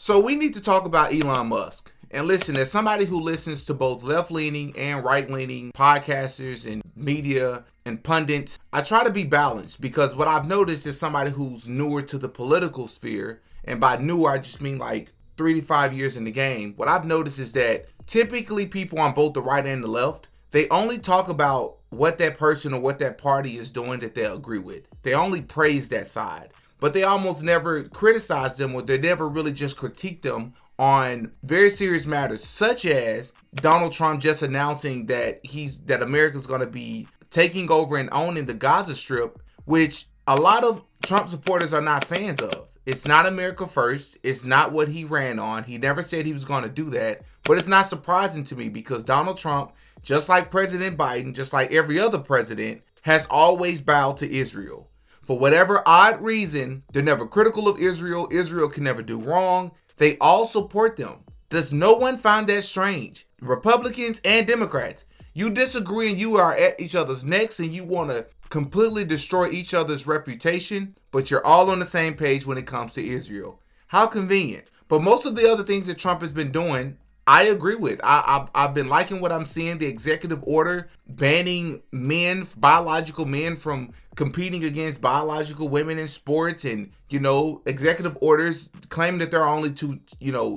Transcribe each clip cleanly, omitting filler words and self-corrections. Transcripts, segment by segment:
So we need to talk about Elon Musk. And listen, as somebody who listens to both left-leaning and right-leaning podcasters and media and pundits, I try to be balanced because what I've noticed is somebody who's newer to the political sphere, and by newer, I just mean like 3 to 5 years in the game. What I've noticed is that typically people on both the right and the left, they only talk about what that person or what that party is doing that they agree with. They only praise that side, but they almost never criticize them, or they never really just critique them on very serious matters, such as Donald Trump just announcing that America's going to be taking over and owning the Gaza Strip, which a lot of Trump supporters are not fans of. It's not America first. It's not what he ran on. He never said he was going to do that, but it's not surprising to me because Donald Trump, just like President Biden, just like every other president, has always bowed to Israel. For whatever odd reason, they're never critical of Israel. Israel can never do wrong. They all support them. Does no one find that strange? Republicans and Democrats, you disagree and you are at each other's necks and you want to completely destroy each other's reputation, but you're all on the same page when it comes to Israel. How convenient. But most of the other things that Trump has been doing, I agree with. I've been liking what I'm seeing. The executive order banning men, biological men, from competing against biological women in sports, and, executive orders claiming that there are only two,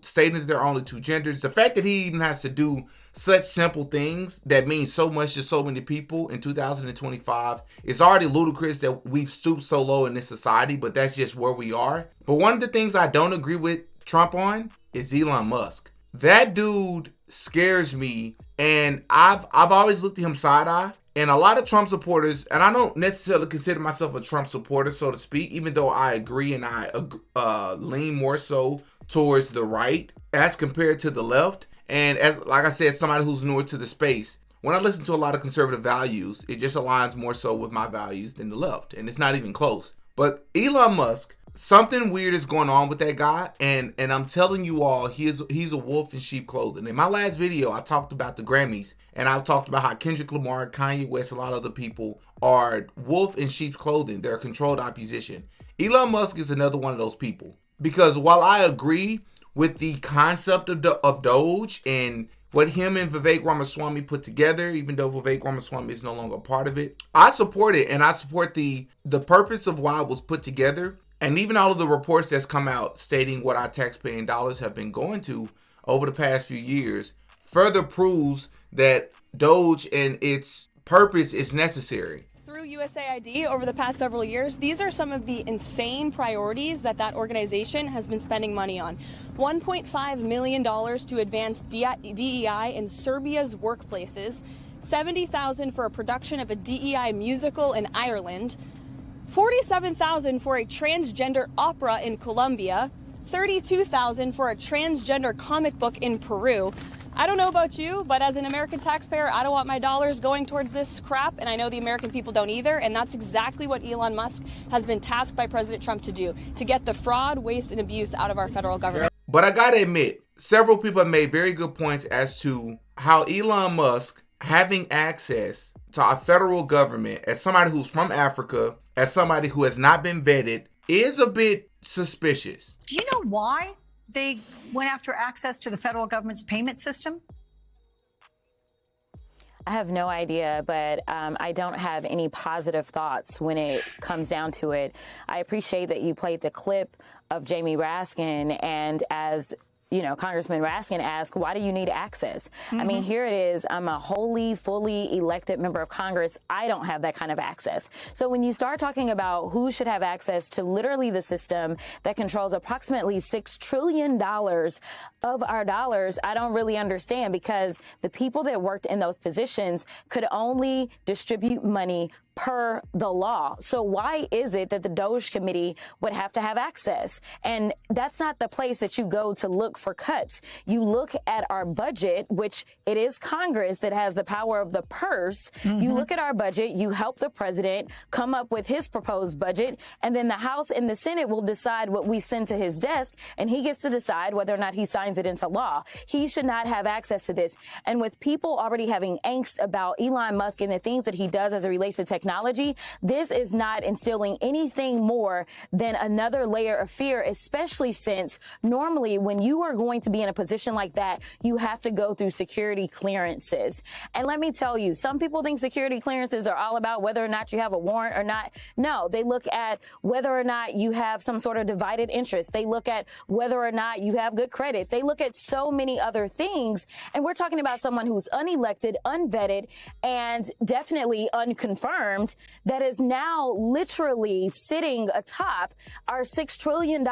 stating that there are only two genders. The fact that he even has to do such simple things that mean so much to so many people in 2025 is already ludicrous that we've stooped so low in this society, but that's just where we are. But one of the things I don't agree with Trump on is Elon Musk. That dude scares me, and I've always looked at him side-eye, and a lot of Trump supporters, and I don't necessarily consider myself a Trump supporter, so to speak, even though I agree and I lean more so towards the right as compared to the left. And like I said, somebody who's newer to the space, when I listen to a lot of conservative values, it just aligns more so with my values than the left, and it's not even close. But Elon Musk, something weird is going on with that guy, and I'm telling you all, he's a wolf in sheep clothing. In my last video, I talked about the Grammys, and I talked about how Kendrick Lamar, Kanye West, a lot of other people are wolf in sheep's clothing. They're a controlled opposition. Elon Musk is another one of those people, because while I agree with the concept of Doge and what him and Vivek Ramaswamy put together, even though Vivek Ramaswamy is no longer a part of it, I support it, and I support the purpose of why it was put together. And even all of the reports that's come out stating what our taxpaying dollars have been going to over the past few years further proves that Doge and its purpose is necessary. Through USAID over the past several years, these are some of the insane priorities that organization has been spending money on. $1.5 million to advance DEI in Serbia's workplaces, $70,000 for a production of a DEI musical in Ireland, $47,000 for a transgender opera in Colombia, $32,000 for a transgender comic book in Peru. I don't know about you, but as an American taxpayer, I don't want my dollars going towards this crap, and I know the American people don't either, and that's exactly what Elon Musk has been tasked by President Trump to do, to get the fraud, waste, and abuse out of our federal government. But I gotta admit, several people have made very good points as to how Elon Musk having access to our federal government, as somebody who's from Africa, as somebody who has not been vetted, is a bit suspicious. Do you know why they went after access to the federal government's payment system? I have no idea, but I don't have any positive thoughts when it comes down to it. I appreciate that you played the clip of Jamie Raskin, and as Congressman Raskin asked, why do you need access? I mean, here it is. I'm a wholly, fully elected member of Congress. I don't have that kind of access. So when you start talking about who should have access to literally the system that controls approximately $6 trillion of our dollars, I don't really understand, because the people that worked in those positions could only distribute money per the law. So why is it that the Doge Committee would have to have access? And that's not the place that you go to look for cuts. You look at our budget, which it is Congress that has the power of the purse. You look at our budget, you help the president come up with his proposed budget, and then the House and the Senate will decide what we send to his desk, and he gets to decide whether or not he signs it into law. He should not have access to this. And with people already having angst about Elon Musk and the things that he does as it relates to technology, this is not instilling anything more than another layer of fear, especially since normally when you are going to be in a position like that, you have to go through security clearances. And let me tell you, some people think security clearances are all about whether or not you have a warrant or not. No, they look at whether or not you have some sort of divided interest. They look at whether or not you have good credit. They look at so many other things. And we're talking about someone who's unelected, unvetted, and definitely unconfirmed that is now literally sitting atop our $6 trillion,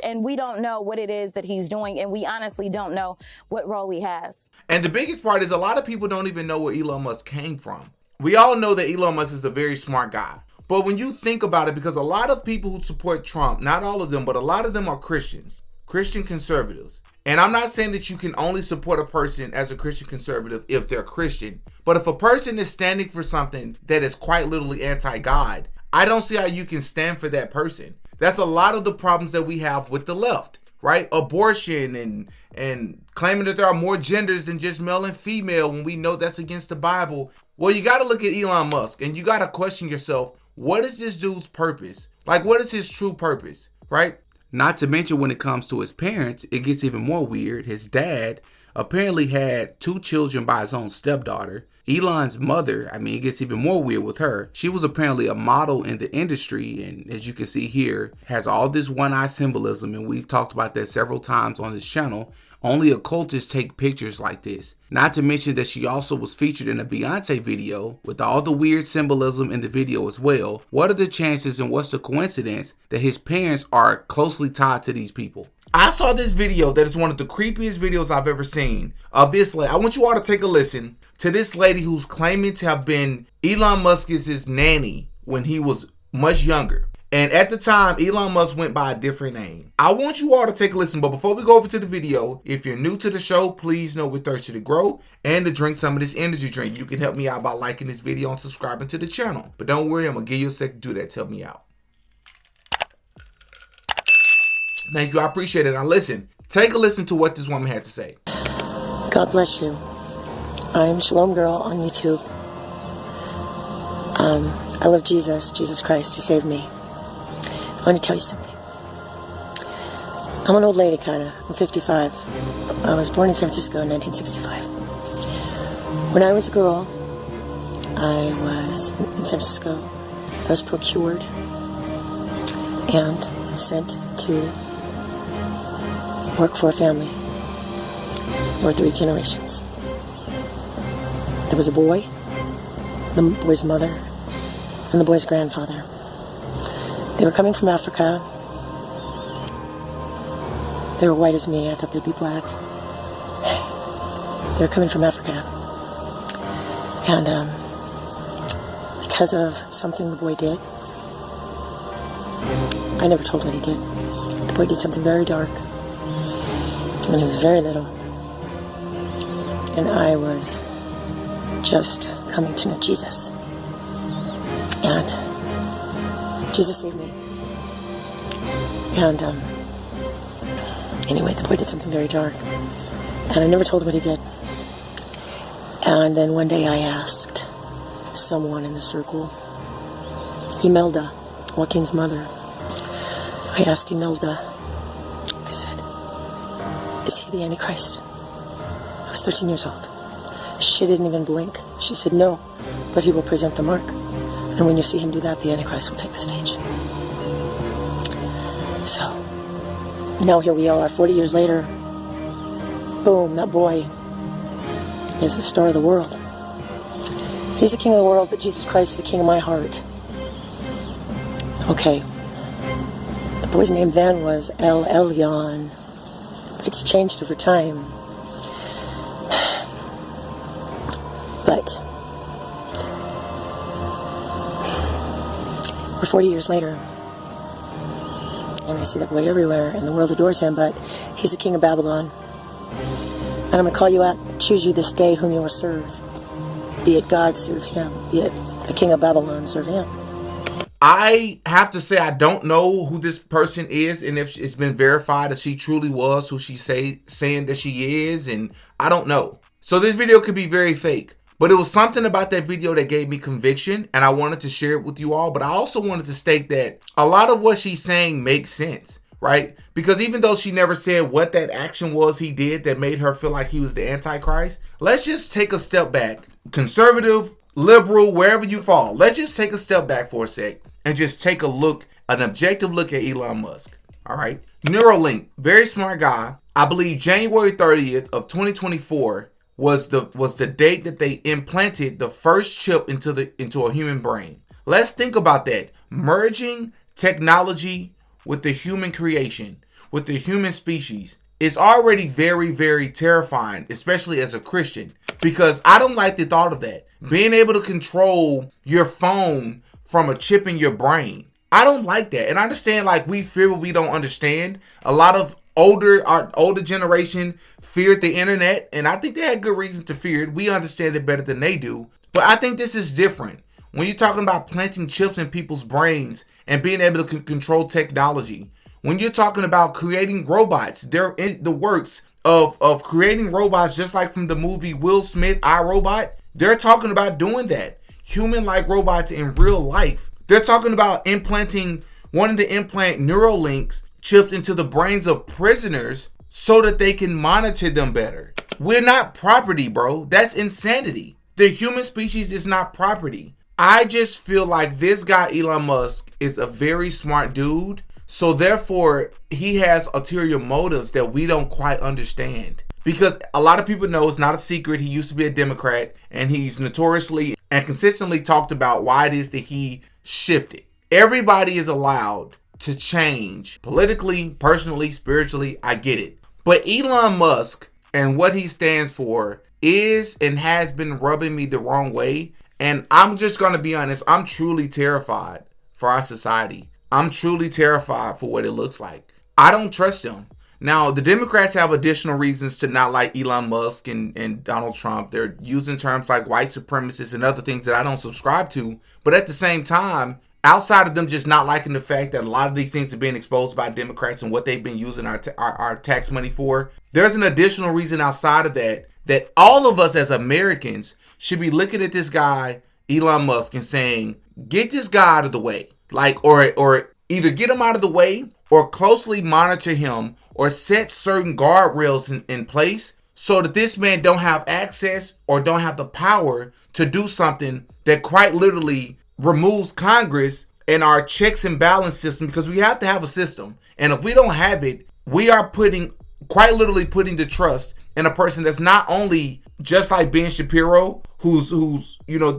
and we don't know what it is that he's doing, and we honestly don't know what role he has. And the biggest part is a lot of people don't even know where Elon Musk came from. We all know that Elon Musk is a very smart guy. But when you think about it, because a lot of people who support Trump, not all of them, but a lot of them are Christians, Christian conservatives. And I'm not saying that you can only support a person as a Christian conservative if they're Christian. But if a person is standing for something that is quite literally anti-God, I don't see how you can stand for that person. That's a lot of the problems that we have with the left, right? Abortion and claiming that there are more genders than just male and female when we know that's against the Bible. Well, you got to look at Elon Musk and you got to question yourself, what is this dude's purpose? Like, what is his true purpose, right? Not to mention when it comes to his parents, it gets even more weird. His dad apparently had 2 children by his own stepdaughter. Elon's mother, it gets even more weird with her. She was apparently a model in the industry, and as you can see here, has all this one-eye symbolism, and we've talked about that several times on this channel. Only occultists take pictures like this. Not to mention that she also was featured in a Beyonce video with all the weird symbolism in the video as well. What are the chances and what's the coincidence that his parents are closely tied to these people? I saw this video that is one of the creepiest videos I've ever seen of this lady. I want you all to take a listen to this lady who's claiming to have been Elon Musk's nanny when he was much younger. And at the time, Elon Musk went by a different name. I want you all to take a listen, but before we go over to the video, if you're new to the show, please know we're thirsty to grow and to drink some of this energy drink. You can help me out by liking this video and subscribing to the channel. But don't worry, I'm going to give you a second to do that. Help me out. Thank you. I appreciate it. Now listen, take a listen to what this woman had to say. God bless you. I'm Shalom Girl on YouTube. I love Jesus Christ. He saved me. I want to tell you something. I'm an old lady, kind of. I'm 55. I was born in San Francisco in 1965. When I was a girl, I was in San Francisco. I was procured and sent to work for a family. There were 3 generations. There was a boy, the boy's mother, and the boy's grandfather. They were coming from Africa. They were white as me. I thought they'd be black. They were coming from Africa. And because of something the boy did, I never told what he did. The boy did something very dark when he was very little. And I was just coming to know Jesus. And Jesus saved me. And anyway, the boy did something very dark. And I never told him what he did. And then one day I asked someone in the circle, Imelda, Joaquin's mother. I asked Imelda, I said, is he the Antichrist? I was 13 years old. She didn't even blink. She said, no, but he will present the mark. And when you see him do that, the Antichrist will take the stage. So, now here we are, 40 years later. Boom, that boy is the star of the world. He's the king of the world, but Jesus Christ is the king of my heart. Okay. The boy's name then was El Elyon. But it's changed over time. But we're 40 years later. and I see that boy everywhere, and the world adores him, but he's the king of Babylon. And I'm going to call you out, choose you this day whom you will serve. Be it God, serve him. Be it the king of Babylon, serve him. I have to say I don't know who this person is and if it's been verified that she truly was who she's saying that she is, and I don't know. So this video could be very fake. But it was something about that video that gave me conviction, and I wanted to share it with you all. But I also wanted to state that a lot of what she's saying makes sense, right? Because even though she never said what that action was he did that made her feel like he was the Antichrist, let's just take a step back. Conservative, liberal, wherever you fall, let's just take a step back for a sec and just take a look, an objective look at Elon Musk, all right? Neuralink, very smart guy. I believe January 30th of 2024 was the date that they implanted the first chip into a human brain. Let's think about that. Merging technology with the human creation, with the human species, is already very, very terrifying, especially as a Christian, because I don't like the thought of that. Being able to control your phone from a chip in your brain. I don't like that. And I understand, like, we fear what we don't understand. A lot of our older generation feared the internet, and I think they had good reason to fear it. We understand it better than they do. But I think this is different. When you're talking about planting chips in people's brains and being able to control technology, when you're talking about creating robots, they're in the works of creating robots, just like from the movie Will Smith, I, Robot. They're talking about doing that. Human-like robots in real life. They're talking about wanting to implant Neuralinks chips into the brains of prisoners so that they can monitor them better. We're not property, bro. That's insanity. The human species is not property. I just feel like this guy, Elon Musk, is a very smart dude. So therefore, he has ulterior motives that we don't quite understand. Because a lot of people know, it's not a secret, he used to be a Democrat, and he's notoriously and consistently talked about why it is that he shifted. Everybody is allowed to change politically, personally, spiritually. I get it. But Elon Musk and what he stands for is and has been rubbing me the wrong way. And I'm just going to be honest, I'm truly terrified for our society. I'm truly terrified for what it looks like. I don't trust him. Now, the Democrats have additional reasons to not like Elon Musk and Donald Trump. They're using terms like white supremacists and other things that I don't subscribe to. But at the same time, outside of them just not liking the fact that a lot of these things are being exposed by Democrats and what they've been using our tax money for, there's an additional reason outside of that all of us as Americans should be looking at this guy, Elon Musk, and saying, get this guy out of the way. Like, or either get him out of the way or closely monitor him or set certain guardrails in place so that this man don't have access or don't have the power to do something that quite literally removes Congress and our checks and balance system, because we have to have a system. And if we don't have it, we are quite literally putting the trust in a person that's not only just like Ben Shapiro, who's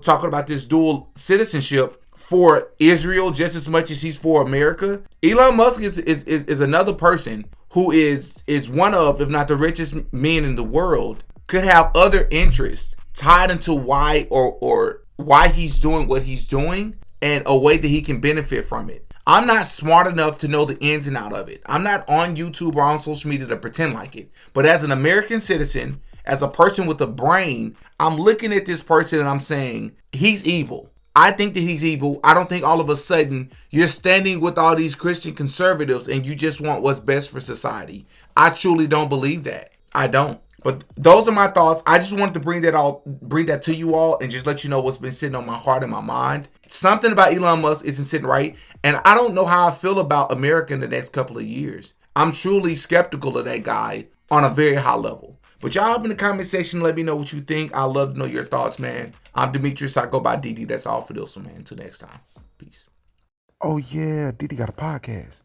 talking about this dual citizenship for Israel just as much as he's for America. Elon Musk is another person who is one of, if not the richest men in the world, could have other interests tied into why or why he's doing what he's doing and a way that he can benefit from it. I'm not smart enough to know the ins and out of it. I'm not on YouTube or on social media to pretend like it. But as an American citizen, as a person with a brain, I'm looking at this person and I'm saying, he's evil. I think that he's evil. I don't think all of a sudden you're standing with all these Christian conservatives and you just want what's best for society. I truly don't believe that. I don't. But those are my thoughts. I just wanted to bring that to you all and just let you know what's been sitting on my heart and my mind. Something about Elon Musk isn't sitting right. And I don't know how I feel about America in the next couple of years. I'm truly skeptical of that guy on a very high level. But y'all up in the comment section, let me know what you think. I'd love to know your thoughts, man. I'm Demetrius. I go by DD. That's all for this one, man. Until next time. Peace. Oh, yeah. DD got a podcast.